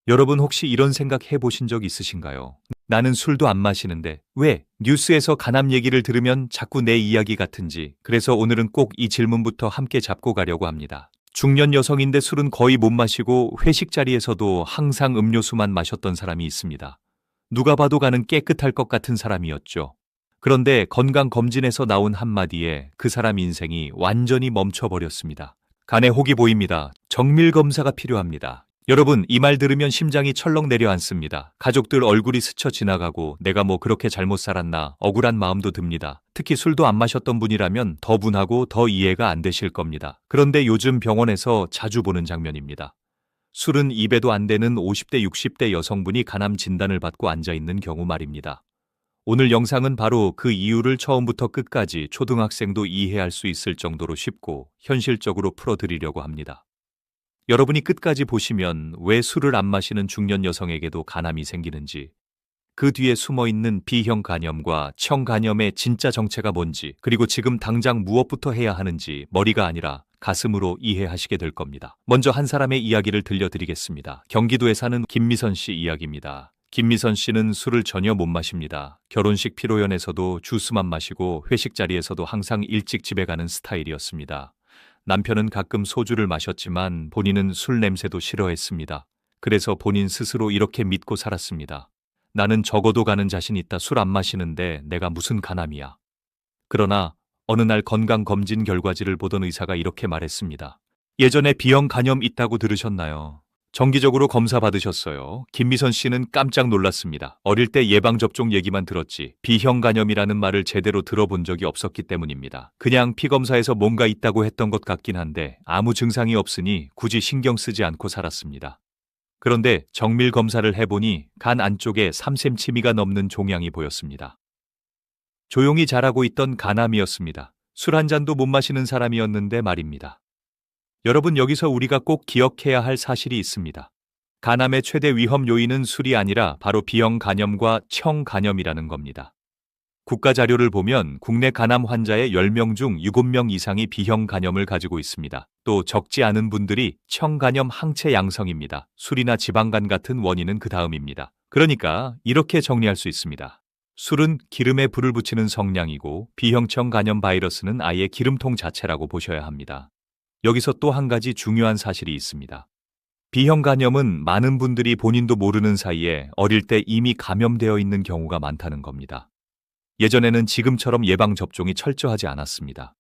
여러분 혹시 이런 생각 해보신 적 있으신가요? 나는 술도 안 마시는데 왜 뉴스에서 간암 얘기를 들으면 자꾸 내 이야기 같은지. 그래서 오늘은 꼭 이 질문부터 함께 잡고 가려고 합니다. 중년 여성인데 술은 거의 못 마시고 회식 자리에서도 항상 음료수만 마셨던 사람이 있습니다. 누가 봐도 가는 깨끗할 것 같은 사람이었죠. 그런데 건강검진에서 나온 한마디에 그 사람 인생이 완전히 멈춰버렸습니다. 간에 혹이 보입니다. 정밀검사가 필요합니다. 여러분, 이 말 들으면 심장이 철렁 내려앉습니다. 가족들 얼굴이 스쳐 지나가고 내가 뭐 그렇게 잘못 살았나 억울한 마음도 듭니다. 특히 술도 안 마셨던 분이라면 더 분하고 더 이해가 안 되실 겁니다. 그런데 요즘 병원에서 자주 보는 장면입니다. 술은 입에도 안 되는 50대, 60대 여성분이 간암 진단을 받고 앉아있는 경우 말입니다. 오늘 영상은 바로 그 이유를 처음부터 끝까지 초등학생도 이해할 수 있을 정도로 쉽고 현실적으로 풀어드리려고 합니다. 여러분이 끝까지 보시면 왜 술을 안 마시는 중년 여성에게도 간암이 생기는지, 그 뒤에 숨어있는 B형 간염과 청간염의 진짜 정체가 뭔지, 그리고 지금 당장 무엇부터 해야 하는지 머리가 아니라 가슴으로 이해하시게 될 겁니다. 먼저 한 사람의 이야기를 들려드리겠습니다. 경기도에 사는 김미선 씨 이야기입니다. 김미선 씨는 술을 전혀 못 마십니다. 결혼식 피로연에서도 주스만 마시고 회식 자리에서도 항상 일찍 집에 가는 스타일이었습니다. 남편은 가끔 소주를 마셨지만 본인은 술 냄새도 싫어했습니다. 그래서 본인 스스로 이렇게 믿고 살았습니다. 나는 적어도 가는 자신 있다. 술 안 마시는데 내가 무슨 간암이야. 그러나 어느 날 건강검진 결과지를 보던 의사가 이렇게 말했습니다. 예전에 B형 간염 있다고 들으셨나요? 정기적으로 검사 받으셨어요. 김미선 씨는 깜짝 놀랐습니다. 어릴 때 예방접종 얘기만 들었지 B형 간염이라는 말을 제대로 들어본 적이 없었기 때문입니다. 그냥 피검사에서 뭔가 있다고 했던 것 같긴 한데 아무 증상이 없으니 굳이 신경 쓰지 않고 살았습니다. 그런데 정밀 검사를 해보니 간 안쪽에 3cm가 넘는 종양이 보였습니다. 조용히 자라고 있던 간암이었습니다. 술 한 잔도 못 마시는 사람이었는데 말입니다. 여러분, 여기서 우리가 꼭 기억해야 할 사실이 있습니다. 간암의 최대 위험 요인은 술이 아니라 바로 B형 간염과 청간염이라는 겁니다. 국가 자료를 보면 국내 간암 환자의 10명 중 7명 이상이 B형 간염을 가지고 있습니다. 또 적지 않은 분들이 청간염 항체 양성입니다. 술이나 지방간 같은 원인은 그 다음입니다. 그러니까 이렇게 정리할 수 있습니다. 술은 기름에 불을 붙이는 성냥이고 B형 청간염 바이러스는 아예 기름통 자체라고 보셔야 합니다. 여기서 또 한 가지 중요한 사실이 있습니다. B형 간염은 많은 분들이 본인도 모르는 사이에 어릴 때 이미 감염되어 있는 경우가 많다는 겁니다. 예전에는 지금처럼 예방접종이 철저하지 않았습니다.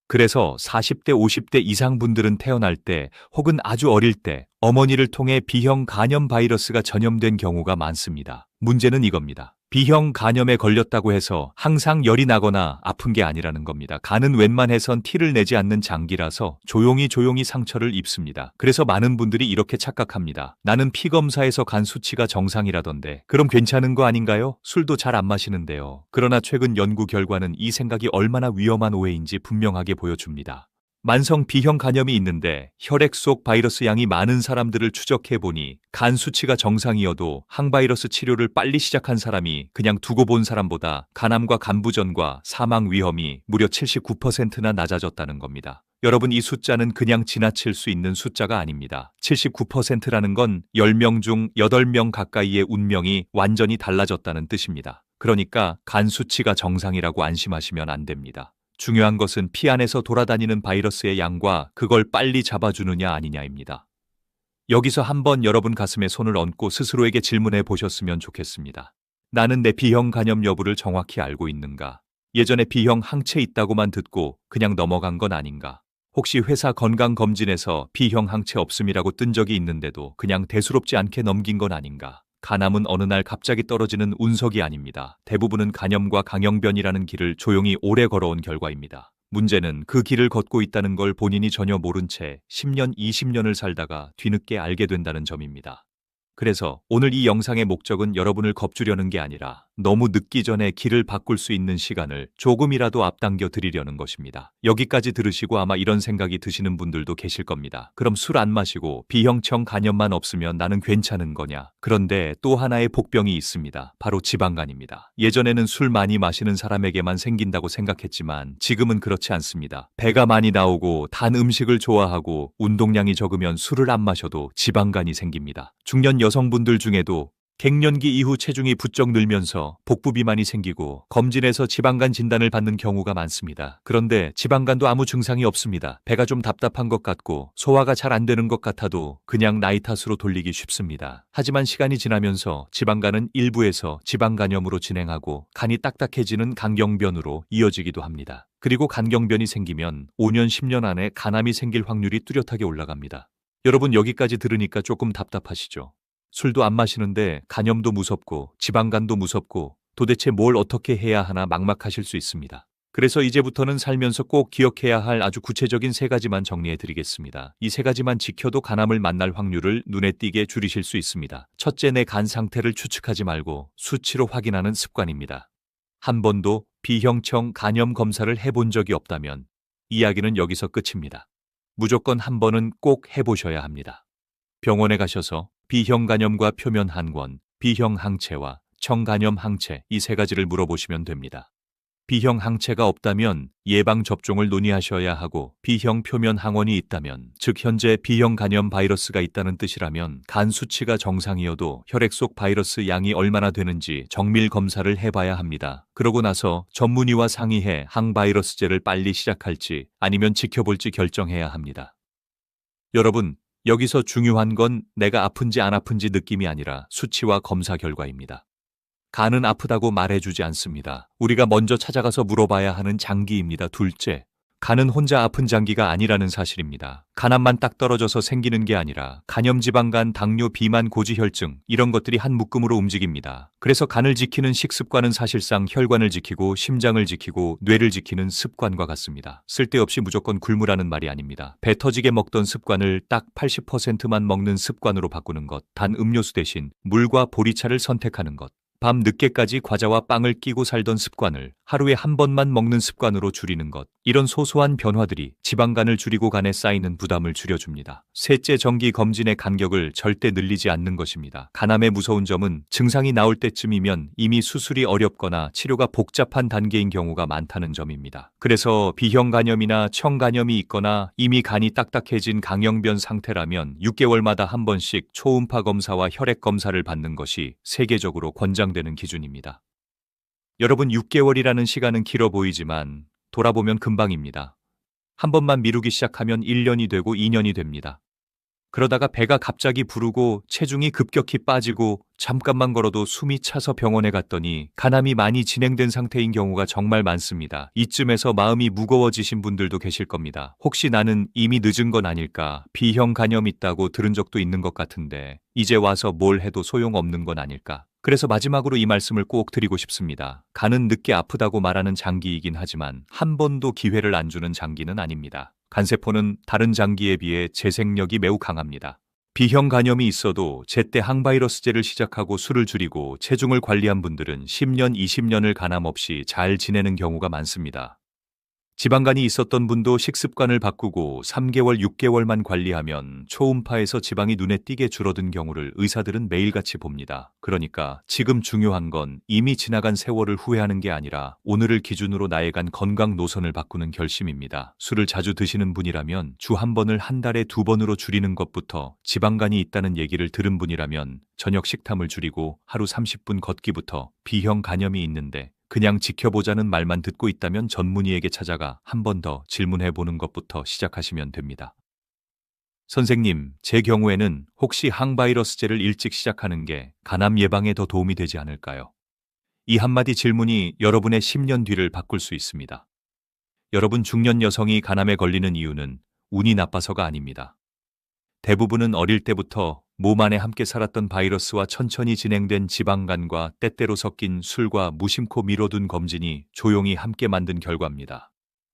그래서 40대, 50대 이상 분들은 태어날 때 혹은 아주 어릴 때 어머니를 통해 B형 간염 바이러스가 전염된 경우가 많습니다. 문제는 이겁니다. B형 간염에 걸렸다고 해서 항상 열이 나거나 아픈 게 아니라는 겁니다. 간은 웬만해선 티를 내지 않는 장기라서 조용히 상처를 입습니다. 그래서 많은 분들이 이렇게 착각합니다. 나는 피검사에서 간 수치가 정상이라던데 그럼 괜찮은 거 아닌가요? 술도 잘 안 마시는데요. 그러나 최근 연구 결과는 이 생각이 얼마나 위험한 오해인지 분명하게 보여줍니다. 만성 B형 간염이 있는데 혈액 속 바이러스 양이 많은 사람들을 추적해보니 간 수치가 정상이어도 항바이러스 치료를 빨리 시작한 사람이 그냥 두고 본 사람보다 간암과 간부전과 사망 위험이 무려 79%나 낮아졌다는 겁니다. 여러분, 이 숫자는 그냥 지나칠 수 있는 숫자가 아닙니다. 79%라는 건 10명 중 8명 가까이의 운명이 완전히 달라졌다는 뜻입니다. 그러니까 간 수치가 정상이라고 안심하시면 안 됩니다. 중요한 것은 피 안에서 돌아다니는 바이러스의 양과 그걸 빨리 잡아주느냐 아니냐입니다. 여기서 한번 여러분 가슴에 손을 얹고 스스로에게 질문해 보셨으면 좋겠습니다. 나는 내 B형 간염 여부를 정확히 알고 있는가? 예전에 B형 항체 있다고만 듣고 그냥 넘어간 건 아닌가? 혹시 회사 건강검진에서 B형 항체 없음이라고 뜬 적이 있는데도 그냥 대수롭지 않게 넘긴 건 아닌가? 간암은 어느 날 갑자기 떨어지는 운석이 아닙니다. 대부분은 간염과 강형변이라는 길을 조용히 오래 걸어온 결과입니다. 문제는 그 길을 걷고 있다는 걸 본인이 전혀 모른 채 10년, 20년을 살다가 뒤늦게 알게 된다는 점입니다. 그래서 오늘 이 영상의 목적은 여러분을 겁주려는 게 아니라 너무 늦기 전에 길을 바꿀 수 있는 시간을 조금이라도 앞당겨 드리려는 것입니다. 여기까지 들으시고 아마 이런 생각이 드시는 분들도 계실 겁니다. 그럼 술 안 마시고 B형성 간염만 없으면 나는 괜찮은 거냐? 그런데 또 하나의 복병이 있습니다. 바로 지방간입니다. 예전에는 술 많이 마시는 사람에게만 생긴다고 생각했지만 지금은 그렇지 않습니다. 배가 많이 나오고 단 음식을 좋아하고 운동량이 적으면 술을 안 마셔도 지방간이 생깁니다. 중년 여성분들 중에도 갱년기 이후 체중이 부쩍 늘면서 복부 비만이 생기고 검진에서 지방간 진단을 받는 경우가 많습니다. 그런데 지방간도 아무 증상이 없습니다. 배가 좀 답답한 것 같고 소화가 잘 안 되는 것 같아도 그냥 나이 탓으로 돌리기 쉽습니다. 하지만 시간이 지나면서 지방간은 일부에서 지방간염으로 진행하고 간이 딱딱해지는 간경변으로 이어지기도 합니다. 그리고 간경변이 생기면 5년, 10년 안에 간암이 생길 확률이 뚜렷하게 올라갑니다. 여러분 여기까지 들으니까 조금 답답하시죠? 술도 안 마시는데 간염도 무섭고 지방간도 무섭고 도대체 뭘 어떻게 해야 하나 막막하실 수 있습니다. 그래서 이제부터는 살면서 꼭 기억해야 할 아주 구체적인 3가지만 정리해 드리겠습니다. 이 3가지만 지켜도 간암을 만날 확률을 눈에 띄게 줄이실 수 있습니다. 첫째, 내 간 상태를 추측하지 말고 수치로 확인하는 습관입니다. 한 번도 B형성 간염 검사를 해본 적이 없다면 이야기는 여기서 끝입니다. 무조건 한 번은 꼭 해보셔야 합니다. 병원에 가셔서 B형 간염과 표면 항원, B형 항체와 청간염 항체 이 3가지를 물어보시면 됩니다. B형 항체가 없다면 예방 접종을 논의하셔야 하고 B형 표면 항원이 있다면 즉 현재 B형 간염 바이러스가 있다는 뜻이라면 간 수치가 정상이어도 혈액 속 바이러스 양이 얼마나 되는지 정밀 검사를 해봐야 합니다. 그러고 나서 전문의와 상의해 항바이러스제를 빨리 시작할지 아니면 지켜볼지 결정해야 합니다. 여러분, 여기서 중요한 건 내가 아픈지 안 아픈지 느낌이 아니라 수치와 검사 결과입니다. 간은 아프다고 말해주지 않습니다. 우리가 먼저 찾아가서 물어봐야 하는 장기입니다. 둘째, 간은 혼자 아픈 장기가 아니라는 사실입니다. 간암만 딱 떨어져서 생기는 게 아니라 간염지방간, 당뇨, 비만, 고지혈증 이런 것들이 한 묶음으로 움직입니다. 그래서 간을 지키는 식습관은 사실상 혈관을 지키고 심장을 지키고 뇌를 지키는 습관과 같습니다. 쓸데없이 무조건 굶으라는 말이 아닙니다. 배 터지게 먹던 습관을 딱 80%만 먹는 습관으로 바꾸는 것, 단 음료수 대신 물과 보리차를 선택하는 것, 밤 늦게까지 과자와 빵을 끼고 살던 습관을 하루에 한 번만 먹는 습관으로 줄이는 것. 이런 소소한 변화들이 지방간을 줄이고 간에 쌓이는 부담을 줄여줍니다. 셋째, 정기 검진의 간격을 절대 늘리지 않는 것입니다. 간암의 무서운 점은 증상이 나올 때쯤이면 이미 수술이 어렵거나 치료가 복잡한 단계인 경우가 많다는 점입니다. 그래서 B형 간염이나 청간염이 있거나 이미 간이 딱딱해진 강형변 상태라면 6개월마다 한 번씩 초음파 검사와 혈액 검사를 받는 것이 세계적으로 권장되는 기준입니다. 여러분, 6개월이라는 시간은 길어 보이지만 돌아보면 금방입니다. 한 번만 미루기 시작하면 1년이 되고 2년이 됩니다. 그러다가 배가 갑자기 부르고 체중이 급격히 빠지고 잠깐만 걸어도 숨이 차서 병원에 갔더니 간암이 많이 진행된 상태인 경우가 정말 많습니다. 이쯤에서 마음이 무거워지신 분들도 계실 겁니다. 혹시 나는 이미 늦은 건 아닐까? B형 간염 있다고 들은 적도 있는 것 같은데 이제 와서 뭘 해도 소용없는 건 아닐까? 그래서 마지막으로 이 말씀을 꼭 드리고 싶습니다. 간은 늦게 아프다고 말하는 장기이긴 하지만 한 번도 기회를 안 주는 장기는 아닙니다. 간세포는 다른 장기에 비해 재생력이 매우 강합니다. B형 간염이 있어도 제때 항바이러스제를 시작하고 술을 줄이고 체중을 관리한 분들은 10년, 20년을 간암 없이 잘 지내는 경우가 많습니다. 지방간이 있었던 분도 식습관을 바꾸고 3개월, 6개월만 관리하면 초음파에서 지방이 눈에 띄게 줄어든 경우를 의사들은 매일같이 봅니다. 그러니까 지금 중요한 건 이미 지나간 세월을 후회하는 게 아니라 오늘을 기준으로 나의 간 건강 노선을 바꾸는 결심입니다. 술을 자주 드시는 분이라면 주 한 번을 한 달에 2번으로 줄이는 것부터, 지방간이 있다는 얘기를 들은 분이라면 저녁 식탐을 줄이고 하루 30분 걷기부터, B형 간염이 있는데 그냥 지켜보자는 말만 듣고 있다면 전문의에게 찾아가 한 번 더 질문해 보는 것부터 시작하시면 됩니다. 선생님, 제 경우에는 혹시 항바이러스제를 일찍 시작하는 게 간암 예방에 더 도움이 되지 않을까요? 이 한마디 질문이 여러분의 10년 뒤를 바꿀 수 있습니다. 여러분, 중년 여성이 간암에 걸리는 이유는 운이 나빠서가 아닙니다. 대부분은 어릴 때부터 몸 안에 함께 살았던 바이러스와 천천히 진행된 지방간과 때때로 섞인 술과 무심코 미뤄둔 검진이 조용히 함께 만든 결과입니다.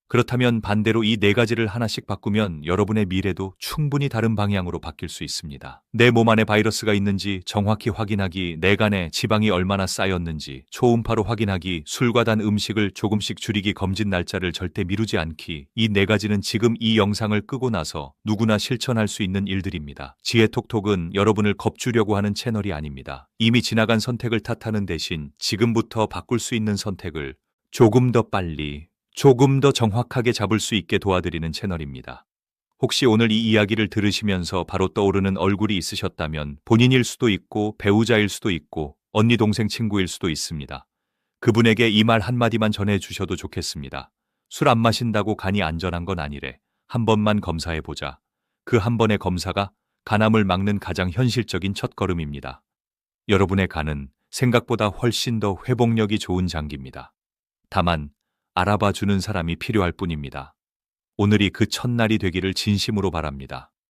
그렇다면 반대로 이 네 가지를 하나씩 바꾸면 여러분의 미래도 충분히 다른 방향으로 바뀔 수 있습니다. 내 몸 안에 바이러스가 있는지 정확히 확인하기, 내 간에 지방이 얼마나 쌓였는지 초음파로 확인하기, 술과 단 음식을 조금씩 줄이기, 검진 날짜를 절대 미루지 않기. 이 네 가지는 지금 이 영상을 끄고 나서 누구나 실천할 수 있는 일들입니다. 지혜톡톡은 여러분을 겁주려고 하는 채널이 아닙니다. 이미 지나간 선택을 탓하는 대신 지금부터 바꿀 수 있는 선택을 조금 더 빨리, 조금 더 정확하게 잡을 수 있게 도와드리는 채널입니다. 혹시 오늘 이 이야기를 들으시면서 바로 떠오르는 얼굴이 있으셨다면 본인일 수도 있고 배우자일 수도 있고 언니, 동생, 친구일 수도 있습니다. 그분에게 이 말 한마디만 전해주셔도 좋겠습니다. 술 안 마신다고 간이 안전한 건 아니래. 한 번만 검사해보자. 그 한 번의 검사가 간암을 막는 가장 현실적인 첫걸음입니다. 여러분의 간은 생각보다 훨씬 더 회복력이 좋은 장기입니다. 다만 알아봐 주는 사람이 필요할 뿐입니다. 오늘이 그 첫날이 되기를 진심으로 바랍니다.